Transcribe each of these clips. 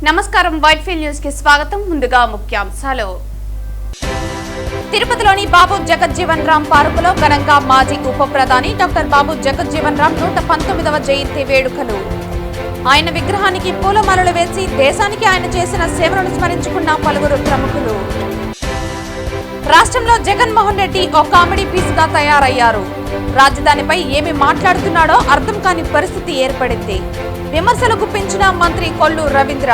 నమస్కారం Whitefield news కి స్వాగతం. ముందుగా ముఖ్యాంశాలు. తిరుపతిలోని బాబు జగజ్జీవన్ రామ్ పార్కులో ఘనంగా మాజీ ఉప ప్రధాని డాక్టర్ బాబు జగజ్జీవన్ రామ్ 119వ జయంతి వేడుకలు. ఆయన విగ్రహానికి పూలమాలలు వేసి దేశానికి ఆయన చేసిన సేవలను స్మరించుకున్న పలువురు ప్రముఖులు. రాష్ట్రంలో జగన్మోహన్ రెడ్డి ఓ కామెడీ పీస్ గా తయారయ్యారు. రాజధానిపై ఏమి మాట్లాడుతున్నాడో అర్థం కాని పరిస్థితి ఏర్పడింది. విమర్శలు గుప్పించిన మంత్రి కొల్లు రవీంద్ర.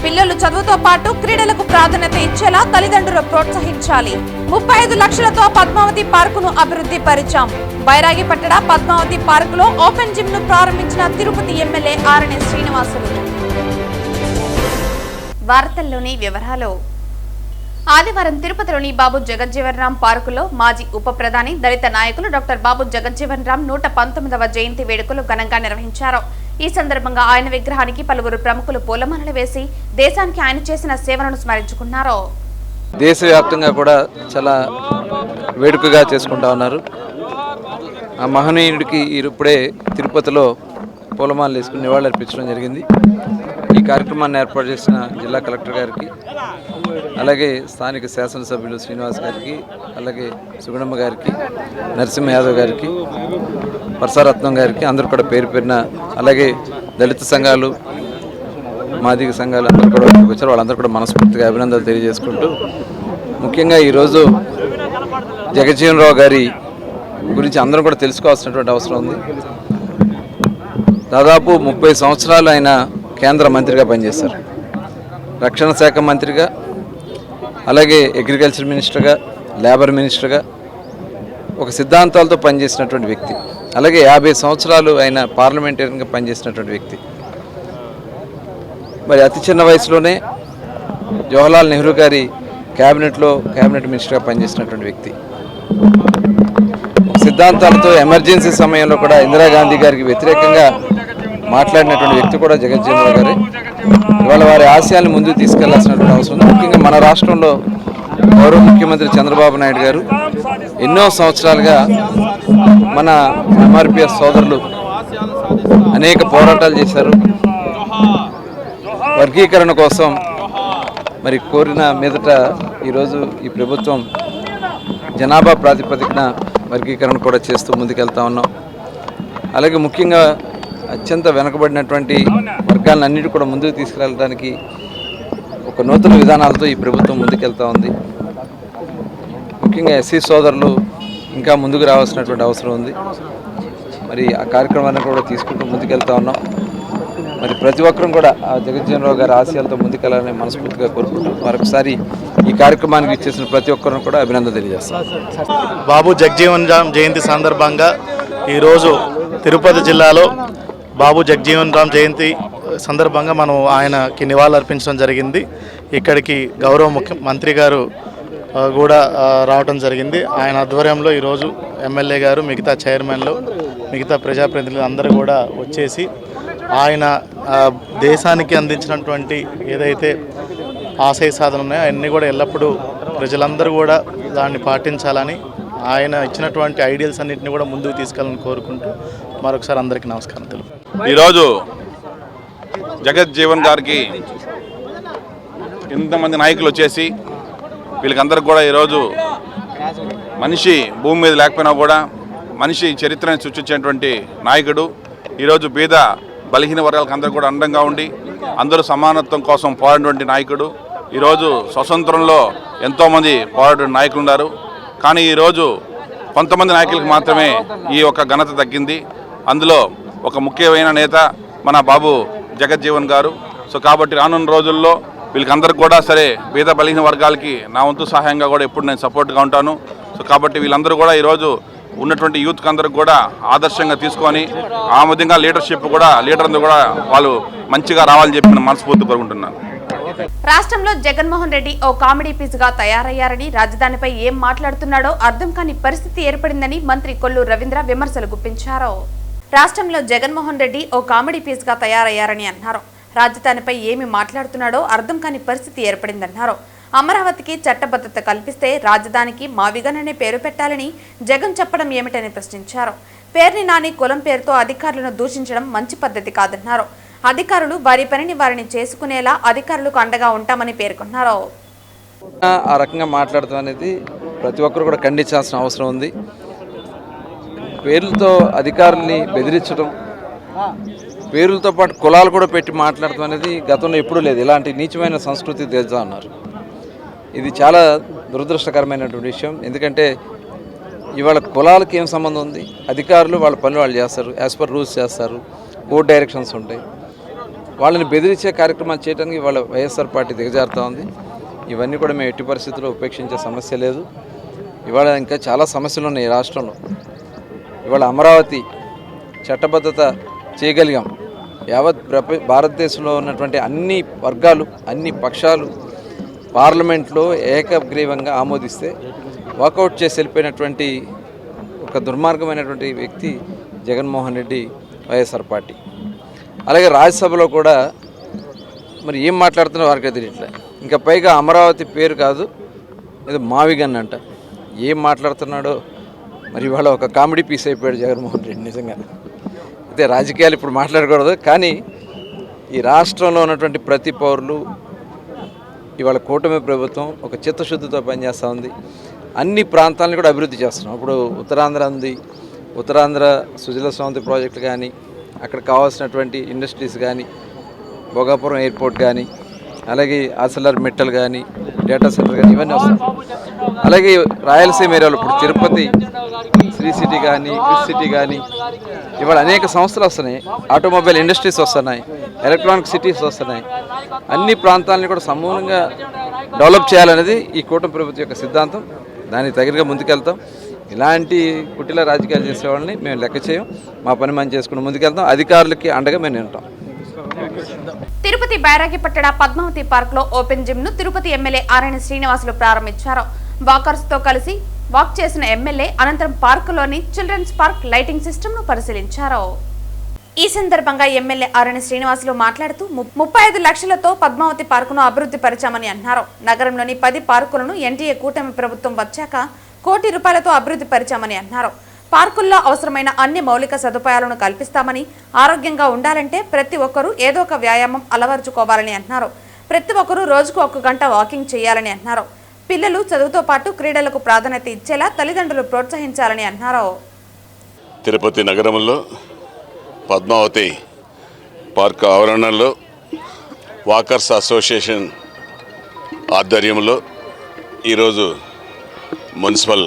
పిల్లలు చదువుతో పాటు క్రీడలకు ప్రాధాన్యత ఇచ్చేలా తల్లిదండ్రులు ప్రోత్సహించాలి. 35 లక్షలతో పద్మావతి పార్కును అభివృద్ధి పరిచాం. బైరాగిపట్టణ పద్మావతి పార్కులో ఓపెన్ జిమ్ ను ప్రారంభించిన తిరుపతి ఎమ్మెల్యే ఆరణి శ్రీనివాసులు. వార్తల్లోని వివరాలు. ఆదివారం తిరుపతిలోని బాబు జగజ్జీవన్ రామ్ పార్కులో మాజీ ఉప ప్రధాని దళిత నాయకులు డాక్టర్ బాబు జగజ్జీవన్ రామ్ 119వ జయంతి వేడుకలు ఘనంగా నిర్వహించారు. ఈ సందర్భంగా ఆయన విగ్రహానికి పలువురు ప్రముఖులు పూలమాలలు వేసి దేశానికి ఆయన చేసిన సేవలను స్మరించుకున్నారు. దేశవ్యాప్తంగా కూడా చాలా వేడుకగా చేసుకుంటా ఉన్నారు. ఆ మహనీయుడికి ఇప్పుడే తిరుపతిలో పూలమాలలు వేసుకుని నివాళులర్పించడం జరిగింది. ఈ కార్యక్రమాన్ని ఏర్పాటు చేసిన జిల్లా కలెక్టర్ గారికి, అలాగే స్థానిక శాసనసభ్యులు శ్రీనివాస్ గారికి, అలాగే సుగుణమ్మ గారికి, నరసింహ యాదవ్ గారికి, పరసారత్నం గారికి అందరూ కూడా పేరు పేరున, అలాగే దళిత సంఘాలు, మాదిగ సంఘాలు అందరూ కూడా వచ్చారు. వాళ్ళందరూ కూడా మనస్ఫూర్తిగా అభినందనలు తెలియజేసుకుంటూ, ముఖ్యంగా ఈరోజు జగజ్జీవన్ రావు గారి గురించి అందరూ కూడా తెలుసుకోవాల్సినటువంటి అవసరం ఉంది. దాదాపు 30 సంవత్సరాలు ఆయన కేంద్ర మంత్రిగా పనిచేశారు. రక్షణ శాఖ మంత్రిగా, అలాగే అగ్రికల్చర్ మినిస్టర్గా, లేబర్ మినిస్టర్గా ఒక సిద్ధాంతాలతో పనిచేసినటువంటి వ్యక్తి. అలాగే 50 సంవత్సరాలు ఆయన పార్లమెంటరీగా పనిచేసినటువంటి వ్యక్తి. మరి అతి చిన్న వయసులోనే జవహర్లాల్ నెహ్రూ గారి క్యాబినెట్ మినిస్టర్గా పనిచేసినటువంటి వ్యక్తి. సిద్ధాంతాలతో ఎమర్జెన్సీ సమయంలో కూడా ఇందిరాగాంధీ గారికి వ్యతిరేకంగా మాట్లాడినటువంటి వ్యక్తి కూడా జగజ్జీవన్ రావు గారే. ఇవాళ వారి ఆశయాలను ముందుకు తీసుకెళ్లాల్సినటువంటి అవసరం ఉంది. ముఖ్యంగా మన రాష్ట్రంలో గౌరవ ముఖ్యమంత్రి చంద్రబాబు నాయుడు గారు ఎన్నో సంవత్సరాలుగా మన ఎంఆర్పిఎస్ సోదరులు అనేక పోరాటాలు చేశారు. వర్గీకరణ కోసం మరి కోరిన మీదట ఈరోజు ఈ ప్రభుత్వం జనాభా ప్రాతిపదికన వర్గీకరణ కూడా చేస్తూ ముందుకెళ్తా ఉన్నాం. అలాగే ముఖ్యంగా అత్యంత వెనుకబడినటువంటి వర్గాలన్నిటి కూడా ముందుకు తీసుకెళ్ళడానికి ఒక నూతన విధానాలతో ఈ ప్రభుత్వం ముందుకెళ్తా ఉంది. ముఖ్యంగా ఎస్సీ సోదరులు ఇంకా ముందుకు రావాల్సినటువంటి అవసరం ఉంది. మరి ఆ కార్యక్రమాన్ని కూడా తీసుకుంటూ ముందుకెళ్తా ఉన్నాం. మరి ప్రతి ఒక్కరూ కూడా ఆ జగజ్జీవన్ రావు గారి ఆశయాలతో ముందుకెళ్లాలని మనస్ఫూర్తిగా కోరుకుంటూ మరొకసారి ఈ కార్యక్రమానికి ఇచ్చేసిన ప్రతి ఒక్కరిని కూడా అభినందన తెలియజేస్తాం. బాబు జగజ్జీవన్ రామ్ జయంతి సందర్భంగా ఈరోజు తిరుపతి జిల్లాలో బాబు జగజ్జీవన్ రామ్ జయంతి సందర్భంగా మనం ఆయనకి నివాళులు అర్పించడం జరిగింది. ఇక్కడికి గౌరవ ముఖ్యమంత్రి గారు కూడా రావడం జరిగింది. ఆయన ఆధ్వర్యంలో ఈరోజు ఎమ్మెల్యే గారు, మిగతా చైర్మన్లు, మిగతా ప్రజాప్రతినిధులు అందరూ కూడా వచ్చేసి ఆయన దేశానికి అందించినటువంటి ఏదైతే ఆశయ సాధన ఉన్నాయో అవన్నీ కూడా ఎల్లప్పుడూ ప్రజలందరూ కూడా దాన్ని పాటించాలని, ఆయన ఇచ్చినటువంటి ఐడియల్స్ అన్నింటినీ కూడా ముందుకు తీసుకెళ్ళాలని కోరుకుంటూ మరొకసారి అందరికీ నమస్కారం తెలుపు. ఈరోజు జగజ్జీవన్ గారికి ఇంతమంది నాయకులు వచ్చేసి వీళ్ళకందరికి కూడా ఈరోజు మనిషి భూమి మీద లేకపోయినా కూడా మనిషి చరిత్రను సృష్టించేటువంటి నాయకుడు. ఈరోజు బీద బలహీన వర్గాలకు అందరూ కూడా అండంగా ఉండి అందరూ సమానత్వం కోసం పోరాడినటువంటి నాయకుడు. ఈరోజు స్వతంత్రంలో ఎంతోమంది పోరాడిన నాయకులు ఉన్నారు. కానీ ఈరోజు కొంతమంది నాయకులకు మాత్రమే ఈ యొక్క ఘనత దక్కింది. అందులో ఒక ముఖ్యమైన నేత మన బాబు జగజ్జీవన్ గారు. సో కాబట్టి రానున్న రోజుల్లో వీళ్ళకందరికి కూడా సరే బీద బలహీన వర్గాలకి నా వంతు సహాయంగా కూడా ఎప్పుడు నేను సపోర్ట్గా ఉంటాను. సో కాబట్టి వీళ్ళందరూ కూడా ఈరోజు ఉన్నటువంటి యూత్కి అందరికి కూడా ఆదర్శంగా తీసుకొని ఆ విధంగా లీడర్షిప్ కూడా లీడర్ కూడా వాళ్ళు మంచిగా రావాలని చెప్పి నేను మనస్ఫూర్తి కోరుకుంటున్నాను. రాష్ట్రంలో జగన్మోహన్ రెడ్డి ఓ కామెడీ పీస్ గా తయారయ్యారని, రాజధానిపై ఏం మాట్లాడుతున్నాడో అర్థం కాని పరిస్థితి ఏర్పడిందని మంత్రి కొల్లు రవీంద్ర విమర్శలు గుప్పించారు. రాష్ట్రంలో జగన్మోహన్ రెడ్డి ఓ కామెడీ పీస్ గా తయారయ్యారని అన్నారు. రాజధానిపై ఏమి మాట్లాడుతున్నాడో అర్థం కాని పరిస్థితి ఏర్పడిందన్నారు. అమరావతికి చట్టబద్ధత కల్పిస్తే రాజధానికి మావిగననే పేరు పెట్టాలని జగన్ చెప్పడం ఏమిటని ప్రశ్నించారు. పేర్ని నాని కులం పేరుతో అధికారులను దూషించడం మంచి పద్ధతి కాదన్నారు. అధికారులు వారి పనిని వారిని చేసుకునేలా అధికారులకు అండగా ఉంటామని పేర్కొన్నారు. ఆ రకంగా మాట్లాడటం అనేది ప్రతి ఒక్కరు కూడా ఖండించాల్సిన అవసరం ఉంది. పేర్లతో అధికారుల్ని బెదిరించడం, పేర్లతో పాటు కులాలు కూడా పెట్టి మాట్లాడటం అనేది గతంలో ఎప్పుడూ లేదు. ఇలాంటి నీచమైన సంస్కృతి తెచ్చా ఉన్నారు. ఇది చాలా దురదృష్టకరమైనటువంటి విషయం. ఎందుకంటే ఇవాళ కులాలకు ఏం సంబంధం ఉంది? అధికారులు వాళ్ళ పనులు వాళ్ళు చేస్తారు, యాజ్ పర్ రూల్స్ చేస్తారు, కోర్ట్ డైరెక్షన్స్ ఉంటాయి. వాళ్ళని బెదిరించే కార్యక్రమాలు చేయడానికి వాళ్ళ వైఎస్ఆర్ పార్టీ దిగజారుతూ ఉంది. ఇవన్నీ కూడా మేము ఎట్టి పరిస్థితుల్లో ఉపేక్షించే సమస్య లేదు. ఇవాళ ఇంకా చాలా సమస్యలు ఉన్నాయి ఈ రాష్ట్రంలో. ఇవాళ అమరావతి చట్టబద్ధత చేయగలిగాం. యావత్ భారతదేశంలో ఉన్నటువంటి అన్ని వర్గాలు, అన్ని పక్షాలు పార్లమెంట్లో ఏకగ్రీవంగా ఆమోదిస్తే వాకౌట్ చేసి వెళ్ళిపోయినటువంటి ఒక దుర్మార్గమైనటువంటి వ్యక్తి జగన్మోహన్ రెడ్డి, వైఎస్ఆర్ పార్టీ. అలాగే రాజ్యసభలో కూడా మరి ఏం మాట్లాడుతున్నా వారికి తెలియట్లే. ఇంకా పైగా అమరావతి పేరు కాదు, ఏదో మావిగన్ అంట. ఏం మాట్లాడుతున్నాడో మరి ఇవాళ ఒక కామెడీ పీస్ అయిపోయాడు జగన్మోహన్ రెడ్డి నిజంగా. అయితే రాజకీయాలు ఇప్పుడు మాట్లాడకూడదు, కానీ ఈ రాష్ట్రంలో ఉన్నటువంటి ప్రతి పౌరులు ఇవాళ కూటమి ప్రభుత్వం ఒక చిత్తశుద్ధితో పనిచేస్తూ ఉంది. అన్ని ప్రాంతాలను కూడా అభివృద్ధి చేస్తున్నాం. ఇప్పుడు ఉత్తరాంధ్ర ఉంది, ఉత్తరాంధ్ర సుజల స్రవంతి ప్రాజెక్టు కానీ, అక్కడ కావాల్సినటువంటి ఇండస్ట్రీస్ కానీ, భోగాపురం ఎయిర్పోర్ట్ కానీ, అలాగే ఆర్సెలర్ మెట్టల్ కానీ, డేటా సెంటర్ కానీ, ఇవన్నీ వస్తాయి. అలాగే రాయలసీమ ఏరియాలో ఇప్పుడు తిరుపతి శ్రీ సిటీ కానీ, క్రిస్ సిటీ కానీ, ఇవాళ అనేక సంస్థలు వస్తున్నాయి. ఆటోమొబైల్ ఇండస్ట్రీస్ వస్తున్నాయి, ఎలక్ట్రానిక్ సిటీస్ వస్తున్నాయి. అన్ని ప్రాంతాలని కూడా సమూలంగా డెవలప్ చేయాలనేది ఈ కూటమి ప్రభుత్వం యొక్క సిద్ధాంతం. దానికి తగినగా ముందుకెళ్తాం. ఇలాంటి కుటిల రాజకీయాలు చేసేవాళ్ళని మేము లెక్క చేయం. మా పని మనం చేసుకుని ముందుకెళ్తాం. అధికారులకి అండగా మేము ఉంటాం. తిరుపతి బైరాగిపట్టణ పద్మావతి పార్క్ లో ఓపెన్ జిమ్ ను తిరుపతి ఎమ్మెల్యే ఆరణి శ్రీనివాసులు ప్రారంభించారు. వాకర్స్ తో కలిసి వాక్ చేసిన ఎమ్మెల్యే అనంతరం పార్కులోని చిల్డ్రన్స్ పార్క్ లైటింగ్ సిస్టమ్ ను పరిశీలించారు. ఈ సందర్భంగా ఎమ్మెల్యే ఆరణి శ్రీనివాసులు మాట్లాడుతూ 35 లక్షలతో పద్మావతి పార్కును అభివృద్ధి పరిచామని అన్నారు. నగరంలోని 10 పార్కులను ఎన్డీఏ కూటమి ప్రభుత్వం వచ్చాక ₹1 కోటి అభివృద్ధి పరిచామని అన్నారు. పార్కుల్లో అవసరమైన అన్ని మౌలిక సదుపాయాలను కల్పిస్తామని, ఆరోగ్యంగా ఉండాలంటే ప్రతి ఒక్కరూ ఏదో ఒక వ్యాయామం అలవర్చుకోవాలని అన్నారు. ప్రతి ఒక్కరూ రోజుకు 1 గంట వాకింగ్ చేయాలని అన్నారు. పిల్లలు చదువుతో పాటు క్రీడలకు ప్రాధాన్యత ఇచ్చేలా తల్లిదండ్రులు ప్రోత్సహించాలని అన్నారు. తిరుపతి నగరంలో పద్మావతి పార్క్ ఆవరణలో వాకర్స్ అసోసియేషన్ ఆధ్వర్యంలో ఈరోజు మున్సిపల్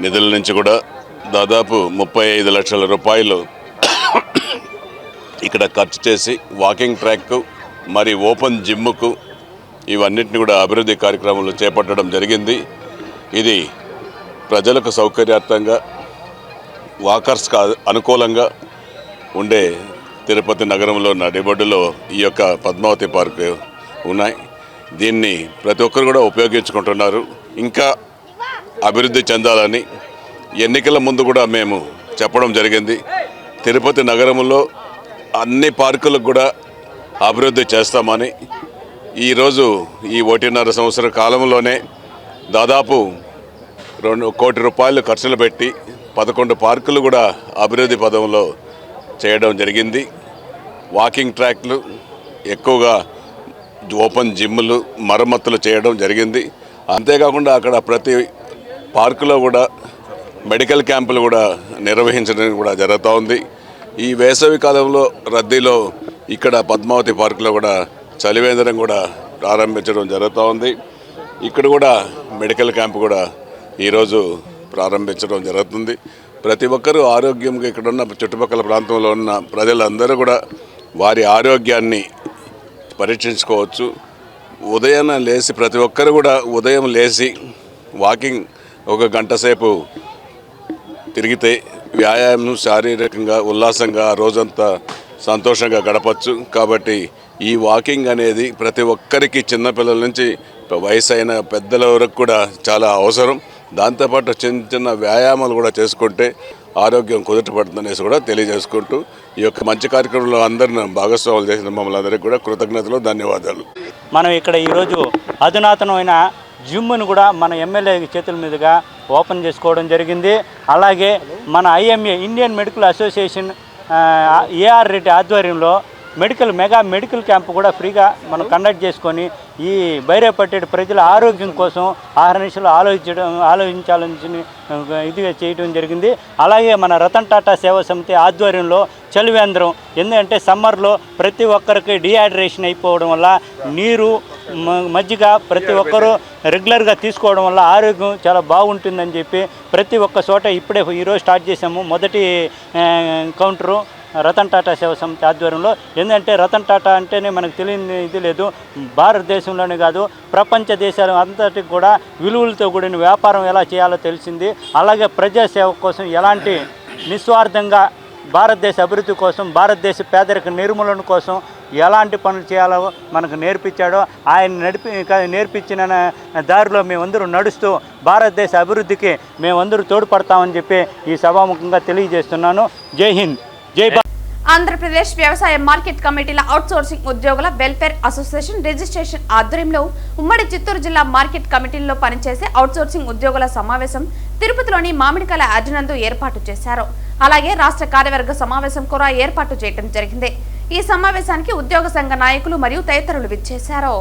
నిధుల నుంచి కూడా దాదాపు 35 లక్షల రూపాయలు ఇక్కడ ఖర్చు చేసి వాకింగ్ ట్రాక్ మరి ఓపెన్ జిమ్కు ఇవన్నిటిని కూడా అభివృద్ధి కార్యక్రమాలు చేపట్టడం జరిగింది. ఇది ప్రజలకు సౌకర్యార్థంగా వాకర్స్కి అనుకూలంగా ఉండే తిరుపతి నగరంలో నడిబొడ్డులో ఈ యొక్క పద్మావతి పార్క్ ఉన్నాయి. దీన్ని ప్రతి ఒక్కరు కూడా ఉపయోగించుకుంటున్నారు. ఇంకా అభివృద్ధి చెందాలని ఎన్నికల ముందు కూడా మేము చెప్పడం జరిగింది. తిరుపతి నగరంలో అన్ని పార్కులకు కూడా అభివృద్ధి చేస్తామని. ఈరోజు ఈ 1.5 సంవత్సర కాలంలోనే దాదాపు ₹2 కోటి ఖర్చులు పెట్టి 11 పార్కులు కూడా అభివృద్ధి పదంలో చేయడం జరిగింది. వాకింగ్ ట్రాక్లు, ఎక్కువగా ఓపెన్ జిమ్లు మరమ్మతులు చేయడం జరిగింది. అంతేకాకుండా అక్కడ ప్రతి పార్కులో కూడా మెడికల్ క్యాంపులు కూడా నిర్వహించడం కూడా జరుగుతూ ఉంది. ఈ వేసవి కాలంలో రద్దీలో ఇక్కడ పద్మావతి పార్కులో కూడా చలివేంద్రం కూడా ప్రారంభించడం జరుగుతూ ఉంది. ఇక్కడ కూడా మెడికల్ క్యాంప్ కూడా ఈరోజు ప్రారంభించడం జరుగుతుంది. ప్రతి ఒక్కరూ ఆరోగ్యంగా ఇక్కడున్న చుట్టుపక్కల ప్రాంతంలో ఉన్న ప్రజలందరూ కూడా వారి ఆరోగ్యాన్ని పరీక్షించుకోవచ్చు. ఉదయాన్నే లేచి ప్రతి ఒక్కరు కూడా ఉదయం లేచి వాకింగ్ 1 గంట సేపు తిరిగితే వ్యాయామం శారీరకంగా ఉల్లాసంగా రోజంతా సంతోషంగా గడపచ్చు. కాబట్టి ఈ వాకింగ్ అనేది ప్రతి ఒక్కరికి చిన్నపిల్లల నుంచి వయసు అయిన పెద్దల వరకు కూడా చాలా అవసరం. దాంతోపాటు చిన్న చిన్న వ్యాయామాలు కూడా చేసుకుంటే ఆరోగ్యం కుదుటపడుతుందనేసి కూడా తెలియజేసుకుంటూ ఈ యొక్క మంచి కార్యక్రమంలో అందరిని భాగస్వాములు చేసిన మమ్మల్ని అందరికీ కూడా కృతజ్ఞతలు, ధన్యవాదాలు. మనం ఇక్కడ ఈరోజు అధునాతనమైన జిమ్ను కూడా మన ఎమ్మెల్యే చేతుల మీదుగా ఓపెన్ చేసుకోవడం జరిగింది. అలాగే మన IMA Indian medical association AR Reddy ఆధ్వర్యంలో మెగా మెడికల్ క్యాంప్ కూడా ఫ్రీగా మనం కండక్ట్ చేసుకొని ఈ బైరేపట్టేటి ప్రజల ఆరోగ్యం కోసం ఆహర్నిశలు ఆలోచించాలని ఇదిగా చేయడం జరిగింది. అలాగే మన రతన్ టాటా సేవా సమితి ఆధ్వర్యంలో చలివేంద్రం, ఎందుకంటే సమ్మర్లో ప్రతి ఒక్కరికి డిహైడ్రేషన్ అయిపోవడం వల్ల నీరు మజ్జిగ ప్రతి ఒక్కరూ రెగ్యులర్గా తీసుకోవడం వల్ల ఆరోగ్యం చాలా బాగుంటుందని చెప్పి ప్రతి ఒక్క చోట ఇప్పుడే ఈరోజు స్టార్ట్ చేసాము. మొదటి కౌంటరు రతన్ టాటా సేవా సమితి ఆధ్వర్యంలో. ఎందుకంటే రతన్ టాటా అంటేనే మనకు తెలియని ఇది లేదు, భారతదేశంలోనే కాదు ప్రపంచ దేశాలు అంతటికి కూడా విలువలతో కూడిన వ్యాపారం ఎలా చేయాలో తెలిసింది. అలాగే ప్రజాసేవ కోసం ఎలాంటి నిస్వార్థంగా భారతదేశ అభివృద్ధి కోసం, భారతదేశ పేదరిక నిర్మూలన కోసం ఎలాంటి పనులు చేయాలో మనకు నేర్పించాడో ఆయన నేర్పించిన దారిలో మేమందరూ నడుస్తూ భారతదేశ అభివృద్ధికి మేమందరూ తోడ్పడతామని చెప్పి ఈ సభాముఖంగా తెలియజేస్తున్నాను. జై హింద్, జై భారత్. ఆంధ్రప్రదేశ్ వ్యవసాయ మార్కెట్ కమిటీల అవుట్సోర్సింగ్ ఉద్యోగుల వెల్ఫేర్ అసోసియేషన్ రిజిస్ట్రేషన్ ఆధ్వర్యంలో ఉమ్మడి చిత్తూరు జిల్లా మార్కెట్ కమిటీల్లో పనిచేసే అవుట్సోర్సింగ్ ఉద్యోగుల సమావేశం తిరుపతిలోని మామిడికాయల అర్జునందు ఏర్పాటు చేశారు. అలాగే రాష్ట్ర కార్యవర్గ సమావేశం కూడా ఏర్పాటు చేయడం జరిగింది. ఈ సమావేశానికి ఉద్యోగ సంఘ నాయకులు మరియు తదితరులు విచ్చేశారు.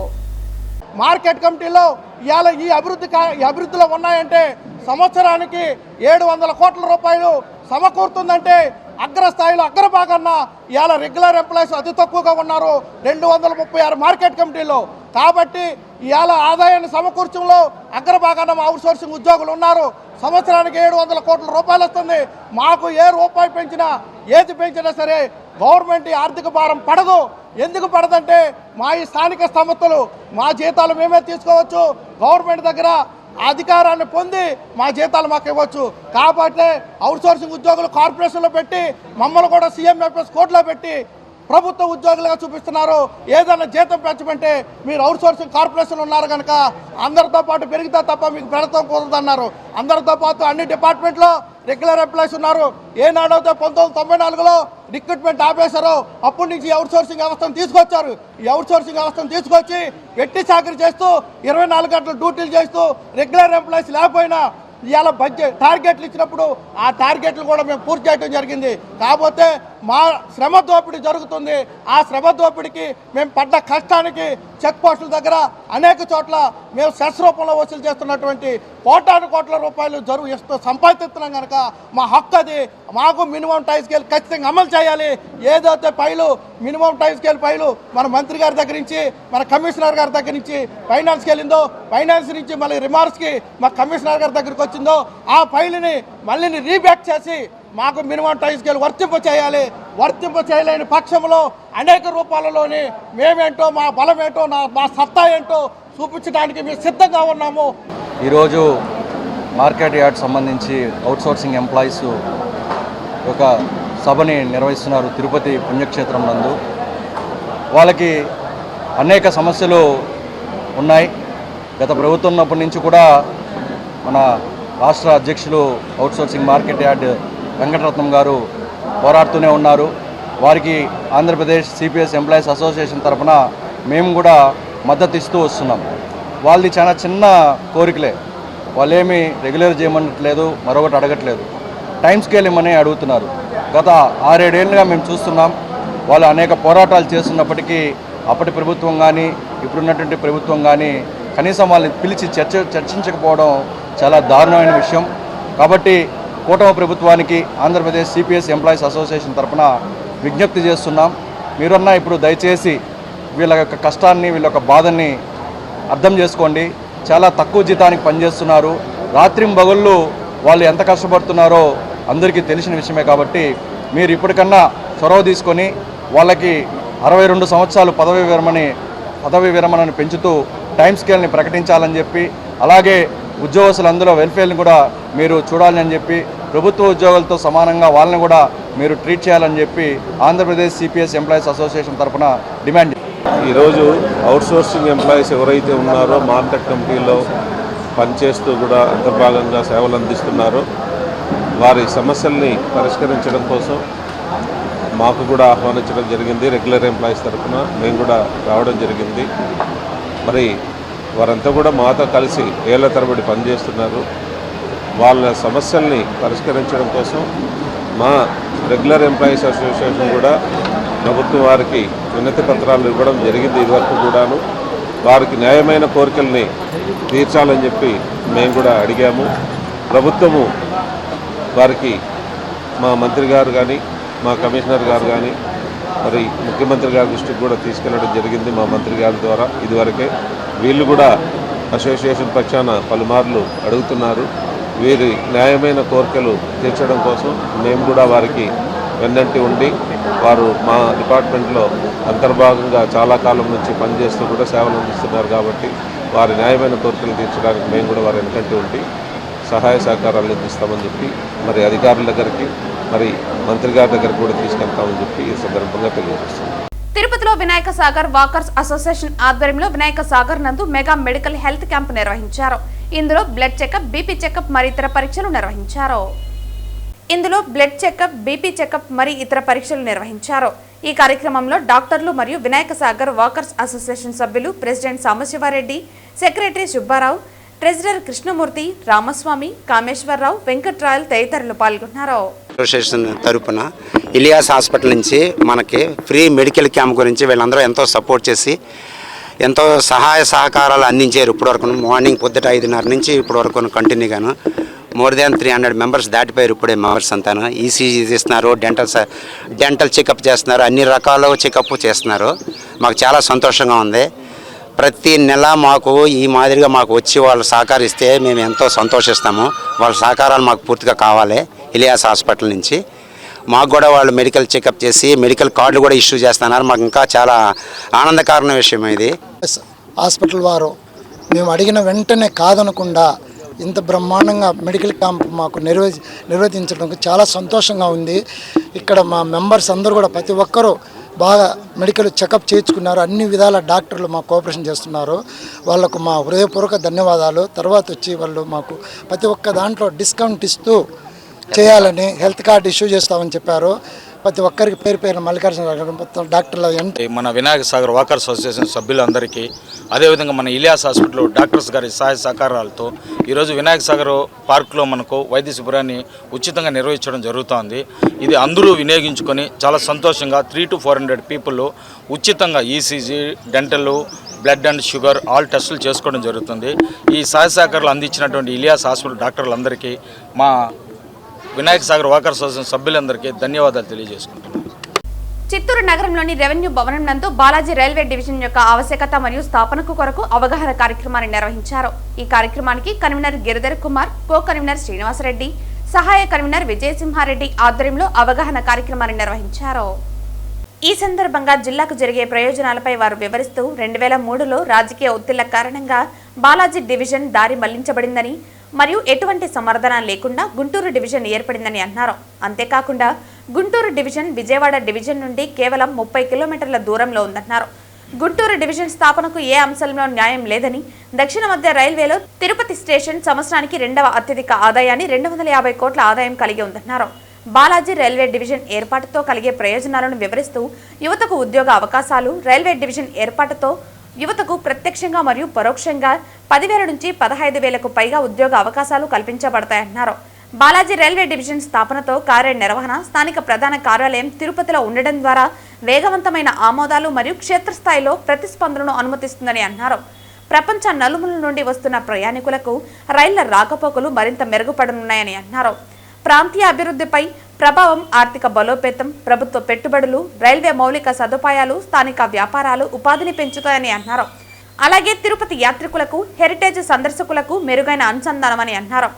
మార్కెట్ కమిటీలో ఇవాళ ఈ అభివృద్ధిలో ఉన్నాయంటే సంవత్సరానికి 700 కోట్ల రూపాయలు సమకూరుతుందంటే అగ్రస్థాయిలో అగ్రభాగాన్న ఇవాళ రెగ్యులర్ ఎంప్లాయీస్ అతి తక్కువగా ఉన్నారు 236 మార్కెట్ కమిటీలో. కాబట్టి ఇవాళ ఆదాయాన్ని సమకూర్చంలో అగ్రభాగాన అవుట్సోర్సింగ్ ఉద్యోగులు ఉన్నారు. సంవత్సరానికి 700 కోట్ల రూపాయలు వస్తుంది. మాకు ఏ రూపాయి పెంచినా ఏది పెంచినా సరే గవర్నమెంట్ ఆర్థిక భారం పడదు. ఎందుకు పడదంటే మా ఈ స్థానిక సంస్థలు మా జీతాలు మేమే తీసుకోవచ్చు, గవర్నమెంట్ దగ్గర అధికారాన్ని పొంది మా జీతాలు మాకు ఇవ్వచ్చు. కాబట్టి అవుట్సోర్సింగ్ ఉద్యోగులు కార్పొరేషన్లో పెట్టి మమ్మల్ని కూడా CMFS కోర్టులో పెట్టి ప్రభుత్వ ఉద్యోగులుగా చూపిస్తున్నారు. ఏదైనా జీతం పెంచమంటే మీరు అవుట్సోర్సింగ్ కార్పొరేషన్ ఉన్నారు కనుక అందరితో పాటు పెరిగితే తప్ప మీకు పెడతాం కుదరదన్నారు. అందరితో పాటు అన్ని డిపార్ట్మెంట్లో రెగ్యులర్ ఎంప్లాయీస్ ఉన్నారు. ఏనాడైతే 1994లో రిక్రూట్మెంట్ ఆపేశారో అప్పటి నుంచి అవుట్సోర్సింగ్ వ్యవస్థను తీసుకొచ్చారు. ఈ అవుట్సోర్సింగ్ వ్యవస్థను తీసుకొచ్చి వెట్టి చాకరీ చేస్తూ 24 గంటలు డ్యూటీలు చేస్తూ రెగ్యులర్ ఎంప్లాయీస్ లేకపోయినా ఇవాళ బడ్జెట్ టార్గెట్లు ఇచ్చినప్పుడు ఆ టార్గెట్లు కూడా మేము పూర్తి చేయడం జరిగింది. కాకపోతే మా శ్రమ దోపిడీ జరుగుతుంది. ఆ శ్రమ దోపిడీకి మేము పడ్డ కష్టానికి చెక్ పోస్టుల దగ్గర అనేక చోట్ల మేము సెస్ రూపంలో వసూలు చేస్తున్నటువంటి కోట్ల రూపాయలు సంపాదిస్తున్నాం కనుక మా హక్కు అది. మాకు మినిమం టైం స్కేల్ ఖచ్చితంగా అమలు చేయాలి. ఏదైతే file minimum time scale file మన మంత్రి గారి దగ్గర నుంచి మన కమిషనర్ గారి దగ్గర నుంచి ఫైనాన్స్కి వెళ్ళిందో, ఫైనాన్స్ నుంచి మళ్ళీ రిమార్క్స్కి మా కమిషనర్ గారి దగ్గరికి వచ్చిందో ఆ ఫైల్ని మళ్ళీ రీబ్యాక్ చేసి మాకు మినిమం టైం స్కేల్ వర్తింప చేయాలి. వర్తింప చేయలేని పక్షంలో అనేక రూపాలలోని మేమేంటో మా బలం ఏంటో మా సత్తా ఏంటో చూపించడానికి మేము సిద్ధంగా ఉన్నాము. ఈరోజు మార్కెట్ యార్డ్ సంబంధించి అవుట్సోర్సింగ్ ఎంప్లాయీస్ ఒక సభని నిర్వహిస్తున్నారు తిరుపతి పుణ్యక్షేత్రం నందు. వాళ్ళకి అనేక సమస్యలు ఉన్నాయి. గత ప్రభుత్వం ఉన్నప్పటి నుంచి కూడా మన రాష్ట్ర అధ్యక్షులు అవుట్సోర్సింగ్ మార్కెట్ యార్డ్ వెంకటరత్నం గారు పోరాడుతూనే ఉన్నారు. వారికి ఆంధ్రప్రదేశ్ CPS ఎంప్లాయీస్ అసోసియేషన్ తరఫున మేము కూడా మద్దతు ఇస్తూ వస్తున్నాం. వాళ్ళది చాలా చిన్న కోరికలే, వాళ్ళేమీ రెగ్యులర్ చేయమనట్లేదు, మరొకటి అడగట్లేదు, టైం స్కేల్ ఇమ్మని అడుగుతున్నారు. గత 6-7 ఏళ్ళుగా మేము చూస్తున్నాం. వాళ్ళు అనేక పోరాటాలు చేస్తున్నప్పటికీ అప్పటి ప్రభుత్వం కానీ ఇప్పుడున్నటువంటి ప్రభుత్వం కానీ కనీసం వాళ్ళని పిలిచి చర్చించకపోవడం చాలా దారుణమైన విషయం. కాబట్టి కూటమి ప్రభుత్వానికి ఆంధ్రప్రదేశ్ CPS ఎంప్లాయీస్ అసోసియేషన్ తరఫున విజ్ఞప్తి చేస్తున్నాం. మీరన్నా ఇప్పుడు దయచేసి వీళ్ళ యొక్క కష్టాన్ని, వీళ్ళ యొక్క బాధని అర్థం చేసుకోండి. చాలా తక్కువ జీతానికి పనిచేస్తున్నారు. రాత్రింబగళ్ళు వాళ్ళు ఎంత కష్టపడుతున్నారో అందరికీ తెలిసిన విషయమే. కాబట్టి మీరు ఇప్పటికన్నా చొరవ తీసుకొని వాళ్ళకి 62 సంవత్సరాలు పదవి విరమణని పెంచుతూ టైం స్కేల్ని ప్రకటించాలని చెప్పి, అలాగే ఉద్యోగస్తులందరూ వెల్ఫేర్ని కూడా మీరు చూడాలని చెప్పి, ప్రభుత్వ ఉద్యోగులతో సమానంగా వాళ్ళని కూడా మీరు ట్రీట్ చేయాలని చెప్పి ఆంధ్రప్రదేశ్ CPS ఎంప్లాయీస్ అసోసియేషన్ తరఫున డిమాండ్. ఈరోజు అవుట్సోర్సింగ్ ఎంప్లాయీస్ ఎవరైతే ఉన్నారో మార్కెట్ కమిటీలో పనిచేస్తూ కూడా అంతర్భాగంగా సేవలు అందిస్తున్నారో వారి సమస్యల్ని పరిష్కరించడం కోసం మాకు కూడా ఆహ్వానించడం జరిగింది. రెగ్యులర్ ఎంప్లాయీస్ తరఫున మేము కూడా రావడం జరిగింది. మరి వారంతా కూడా మాతో కలిసి ఏళ్ల తరబడి పనిచేస్తున్నారు. వాళ్ళ సమస్యల్ని పరిష్కరించడం కోసం మా రెగ్యులర్ ఎంప్లాయీస్ అసోసియేషన్ కూడా ప్రభుత్వం వారికి వినతి పత్రాలు ఇవ్వడం జరిగింది ఇదివరకు కూడాను. వారికి న్యాయమైన కోరికల్ని తీర్చాలని చెప్పి మేము కూడా అడిగాము. ప్రభుత్వము వారికి మా మంత్రి గారు కానీ మా కమిషనర్ గారు కానీ మరి ముఖ్యమంత్రి గారి దృష్టికి కూడా తీసుకెళ్లడం జరిగింది మా మంత్రి గారి ద్వారా. ఇదివరకే వీళ్ళు కూడా అసోసియేషన్ పక్షాన పలుమార్లు అడుగుతున్నారు. వీరి న్యాయమైన కోరికలు తీర్చడం కోసం మేము కూడా వారికి వెన్నంటి ఉండి వారు మా డిపార్ట్మెంట్లో అంతర్భాగంగా చాలా కాలం నుంచి పనిచేస్తూ కూడా సేవలు అందిస్తున్నారు కాబట్టి వారి న్యాయమైన కోరికలు తీర్చడానికి మేము కూడా వారి వెనకంటి ఉండి సహాయ సహకారాలు అందిస్తామని చెప్పి మరి అధికారుల దగ్గరికి మరి మంత్రి గారి దగ్గరికి కూడా తీసుకెళ్తామని చెప్పి ఈ సందర్భంగా తెలియజేస్తున్నాం. తిరుపతిలో వినాయక సాగర్ వాకర్స్ అసోసియేషన్ ఆధ్వర్యంలో వినాయక సాగర్ నందు మెగా మెడికల్ హెల్త్ క్యాంప్ నిర్వహించారు. ఇందులో బ్లడ్ చెకప్, బీపీ చెకప్ మరి ఇతర పరీక్షలు నిర్వహించారు. ఈ కార్యక్రమంలో డాక్టర్లు మరియు వినాయక సాగర్ వాకర్స్ అసోసియేషన్ సభ్యులు, president Sambasivareddy, secretary Subbarao, treasurer Krishnamurthy, Ramaswamy, Kameswararao, Venkatrayal తదితరులు పాల్గొన్నారు. అసోసియేషన్ తరపున ఇలియాస్ హాస్పిటల్ నుంచి మనకి ఫ్రీ మెడికల్ క్యాంప్ గురించి వీళ్ళందరూ ఎంతో సపోర్ట్ చేసి ఎంతో సహాయ సహకారాలు అందించారు. ఇప్పటివరకు మార్నింగ్ పొద్దుట 5:30 నుంచి ఇప్పటివరకు కంటిన్యూగాను మోర్ దాన్ 300 మెంబర్స్ దాటిపోయారు. ఇప్పుడే మెంబర్స్ అంతాను ఈసీజీ చేస్తున్నారు, డెంటల్ చెకప్ చేస్తున్నారు, అన్ని రకాల చెకప్ చేస్తున్నారు. మాకు చాలా సంతోషంగా ఉంది. ప్రతి నెల మాకు ఈ మాదిరిగా మాకు వచ్చి వాళ్ళు సహకరిస్తే మేము ఎంతో సంతోషిస్తాము. వాళ్ళ సహకారాలు మాకు పూర్తిగా కావాలి. ఇలియాస్ హాస్పిటల్ నుంచి మాకు కూడా వాళ్ళు మెడికల్ చెకప్ చేసి మెడికల్ కార్డులు కూడా ఇష్యూ చేస్తున్నారు. మాకు ఇంకా చాలా ఆనందకరమైన విషయం ఇది. హాస్పిటల్ వారు మేము అడిగిన వెంటనే కాదనకుండా ఇంత బ్రహ్మాండంగా మెడికల్ క్యాంప్ మాకు నిర్వహించడం చాలా సంతోషంగా ఉంది. ఇక్కడ మా మెంబర్స్ అందరూ కూడా ప్రతి ఒక్కరూ బాగా మెడికల్ చెకప్ చేయించుకున్నారు. అన్ని విధాల డాక్టర్లు మాకు కోఆపరేషన్ చేస్తున్నారు. వాళ్ళకు మా హృదయపూర్వక ధన్యవాదాలు. తర్వాత వచ్చి వాళ్ళు మాకు ప్రతి ఒక్క దాంట్లో డిస్కౌంట్ ఇస్తూ చేయాలని హెల్త్ కార్డు ఇష్యూ చేస్తామని చెప్పారు. ప్రతి ఒక్కరికి పేరు పేరు మల్లికార్జున డాక్టర్ల మన వినాయక సాగర్ వాకర్స్ అసోసియేషన్ సభ్యులందరికీ, అదేవిధంగా మన ఇలియాస్ హాస్పిటల్ డాక్టర్స్ గారి సహాయ సహకారాలతో ఈరోజు వినాయక సాగర్ పార్కులో మనకు వైద్య శిబిరాన్ని ఉచితంగా నిర్వహించడం జరుగుతోంది. ఇది అందరూ వినియోగించుకొని చాలా సంతోషంగా 300 to 400 పీపుల్ ఉచితంగా ECG, dental, blood and sugar all టెస్టులు చేసుకోవడం జరుగుతుంది. ఈ సహాయ సహకారాలు అందించినటువంటి ఇలియాస్ హాస్పిటల్ డాక్టర్లందరికీ మా వినాయక సాగర్ వాకర్స్ అసోసియేషన్ సభ్యులందరికీ ధన్యవాదాలు తెలియజేసుకుంటున్నాను. చిత్తూరు నగరంలోని రెవెన్యూ భవనం నందు బాలాజీ రైల్వే డివిజన్ యొక్క ఆవశ్యకత మరియు స్థాపనకు కొరకు అవగాహన కార్యక్రమాన్ని నిర్వహించారు. ఈ కార్యక్రమానికి convener Giridhar Kumar, co convener Srinivasareddy, సహాయ కన్వీనర్ విజయసింహారెడ్డి ఆధ్వర్యంలో అవగాహన కార్యక్రమాన్ని నిర్వహించారు. ఈ సందర్భంగా జిల్లాకు జరిగే ప్రయోజనాలపై వారు వివరిస్తూ 2003లో రాజకీయ ఒత్తిళ్ల కారణంగా బాలాజీ డివిజన్ దారి మళ్లించబడిందని మరియు ఎటువంటి సమర్థన లేకుండా గుంటూరు డివిజన్ ఏర్పడిందని అన్నారు. అంతేకాకుండా గుంటూరు డివిజన్ విజయవాడ డివిజన్ నుండి కేవలం 30 కిలోమీటర్ల దూరంలో ఉందన్నారు. గుంటూరు డివిజన్ స్థాపనకు ఏ అంశంలో న్యాయం లేదని, దక్షిణ మధ్య రైల్వేలో తిరుపతి స్టేషన్ సంవత్సరానికి 2వ అత్యధిక ఆదాయాన్ని 250 కోట్ల ఆదాయం కలిగి ఉందన్నారు. బాలాజీ రైల్వే డివిజన్ ఏర్పాటుతో కలిగే ప్రయోజనాలను వివరిస్తూ యువతకు ఉద్యోగ అవకాశాలు, రైల్వే డివిజన్ ఏర్పాటుతో యువతకు ప్రత్యక్షంగా మరియు పరోక్షంగా 10,000 నుంచి 15,000కు పైగా ఉద్యోగ అవకాశాలు కల్పించబడతాయన్నారు. బాలాజీ రైల్వే డివిజన్ స్థాపనతో కార్యనిర్వహణ స్థానిక ప్రధాన కార్యాలయం తిరుపతిలో ఉండడం ద్వారా వేగవంతమైన ఆమోదాలు మరియు క్షేత్రస్థాయిలో ప్రతిస్పందనను అనుమతిస్తుందని అన్నారు. ప్రపంచ నలుమూలల నుండి వస్తున్న ప్రయాణికులకు రైళ్ల రాకపోకలు మరింత మెరుగుపడనున్నాయని అన్నారు. ప్రాంతీయ అభివృద్ధిపై ప్రభావం, ఆర్థిక బలోపేతం, ప్రభుత్వ పెట్టుబడులు, రైల్వే మౌలిక సదుపాయాలు, స్థానిక వ్యాపారాలు ఉపాధిని పెంచుతాయని అన్నారు. అలాగే తిరుపతి యాత్రికులకు, హెరిటేజ్ సందర్శకులకు మెరుగైన అనుసంధానమని అన్నారు.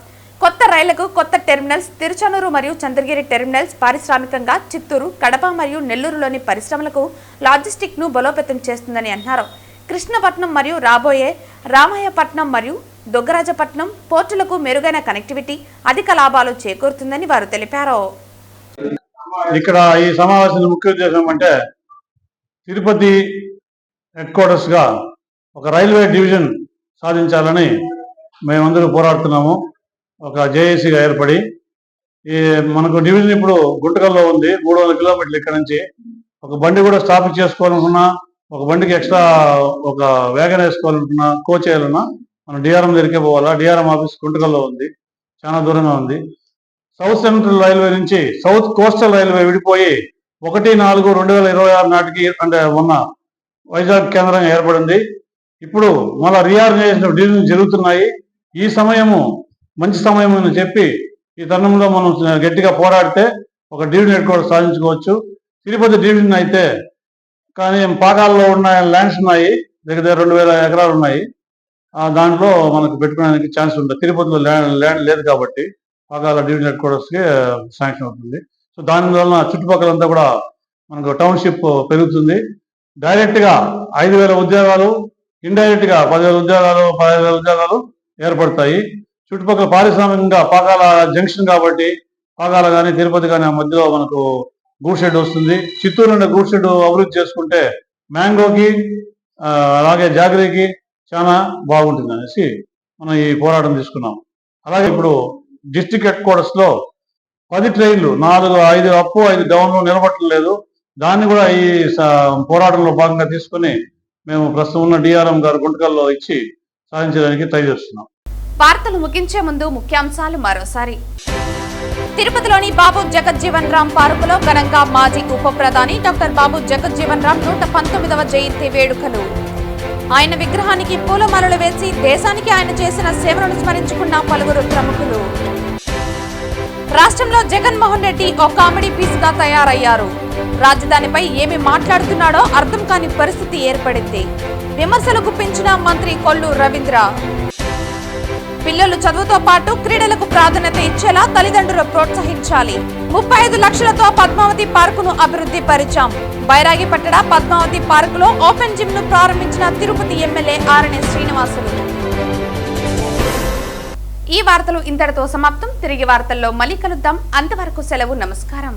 కొత్త రైళ్లకు కొత్త టెర్మినల్స్, తిరుచానూరు మరియు చంద్రగిరి టెర్మినల్స్ పారిశ్రామికంగా చిత్తూరు, కడప మరియు నెల్లూరులోని పరిశ్రమలకు లాజిస్టిక్ ను బలోపేతం చేస్తుందని అన్నారు. కృష్ణపట్నం మరియు రాబోయే రామాయపట్నం మరియు దొగ్గరాజపట్నం పోర్టులకు మెరుగైన కనెక్టివిటీ, అధిక లాభాలు చేకూరుతుందని వారు తెలిపారు. ఇక్కడ ఈ సమావేశం ముఖ్య ఉద్దేశం అంటే తిరుపతి హెడ్ క్వార్టర్స్ గా ఒక రైల్వే డివిజన్ సాధించాలని మేమందరూ పోరాడుతున్నాము. ఒక జేఏసీగా ఏర్పడి మనకు డివిజన్ ఇప్పుడు గుంటకల్లో ఉంది. 300 కిలోమీటర్లు ఇక్కడ నుంచి. ఒక బండి కూడా స్టాప్ చేసుకోవాలనుకున్నా, ఒక బండికి ఎక్స్ట్రా ఒక వ్యాగన్ వేసుకోవాలనుకున్నా, కోచ్ చేయాలన్నా మనం డిఆర్ఎం దగ్గరికే పోవాలా. డిఆర్ఎం ఆఫీస్ గుంటకల్లో ఉంది, చాలా దూరంగా ఉంది. సౌత్ సెంట్రల్ రైల్వే నుంచి సౌత్ కోస్టల్ రైల్వే విడిపోయి 1/4/2026 నాటికి అంటే మొన్న వైజాగ్ కేంద్రంగా ఏర్పడింది. ఇప్పుడు మళ్ళీ రీఆర్గనైజేషన్ డివిజన్ జరుగుతున్నాయి. ఈ సమయము మంచి సమయం అని చెప్పి ఈ తరుణంలో మనం గట్టిగా పోరాడితే ఒక డివిజన్ హెడ్ క్వార్టర్ సాధించుకోవచ్చు. తిరుపతి డివిజన్ అయితే కానీ పాకాల్లో ఉన్న ల్యాండ్స్ ఉన్నాయి, దగ్గర 2000 ఎకరాలు ఉన్నాయి. దాంట్లో మనకు పెట్టుకోవడానికి ఛాన్స్ ఉంటుంది. తిరుపతిలో ల్యాండ్ లేదు కాబట్టి పాకాల డివిజన్ హెడ్ క్వార్టర్స్కి శాంక్షన్ అవుతుంది. సో దానివల్ల చుట్టుపక్కలంతా కూడా మనకు టౌన్షిప్ పెరుగుతుంది. డైరెక్ట్గా 5,000 ఉద్యోగాలు, ఇండైరెక్ట్గా 10,000 ఉద్యోగాలు, 15,000 ఉద్యోగాలు ఏర్పడతాయి. చుట్టుపక్కల పారిశ్రామికంగా పాకాల జంక్షన్ కాబట్టి పాకాల కానీ తిరుపతి కానీ ఆ మధ్యలో మనకు గూడ్ షెడ్ వస్తుంది. చిత్తూరు నుండి గూడ్ షెడ్ అభివృద్ధి చేసుకుంటే మ్యాంగోకి అలాగే జాగరీకి చాలా బాగుంటుంది అనేసి మనం ఈ పోరాటం తీసుకున్నాం. అలాగే ఇప్పుడు డిస్ట్రిక్ట్ హెడ్ క్వార్టర్స్లో 10 ట్రైన్లు 4, 5 అప్పు 5 డౌన్లు నిలబట్టలేదు. దాన్ని కూడా ఈ పోరాటంలో భాగంగా తీసుకుని మేము ప్రస్తుతం ఉన్న డిఆర్ఎం గారు గుంటకల్లో ఇచ్చి సాధించడానికి ట్రై చేస్తున్నాం. వార్తలు ముగించే ముందు ముఖ్యాంశాలు మరోసారి. తిరుపతిలోని బాబు జగజ్జీవన్ రామ్ పార్కులో ఘనంగా మాజీ ఉప ప్రధాని డాక్టర్ బాబు జగజ్జీవన్ రామ్ 119వ జయంతి వేడుకలు. ఆయన విగ్రహానికి పూలమాలలు వేసి దేశానికి ఆయన చేసిన సేవలను స్మరించుకున్న పలువురు ప్రముఖులు. రాష్ట్రంలో జగన్మోహన్ రెడ్డి ఓ కామెడీ పీస్ గా తయారయ్యారు. రాజధానిపై ఏమి మాట్లాడుతున్నాడో అర్థం కాని పరిస్థితి ఏర్పడింది. విమర్శలు గుప్పించిన మంత్రి కొల్లు రవీంద్ర. పిల్లలు చదువుతో పాటు క్రీడలకు ప్రాధాన్యత ఇచ్చేలా తల్లిదండ్రులు ప్రోత్సహించాలి. 35 లక్షలతో పద్మావతి పార్కును అభివృద్ధి పరిచాం. బైరాగిపట్టణ పద్మావతి పార్కులో ఓపెన్ జిమ్ ను ప్రారంభించిన తిరుపతి ఎమ్మెల్యే ఆరణి శ్రీనివాసులు. ఈ వార్తలు ఇంతటితో సమాప్తం. తిరిగి వార్తల్లో మళ్ళీ కలుద్దాం. అంతవరకు సెలవు. నమస్కారం.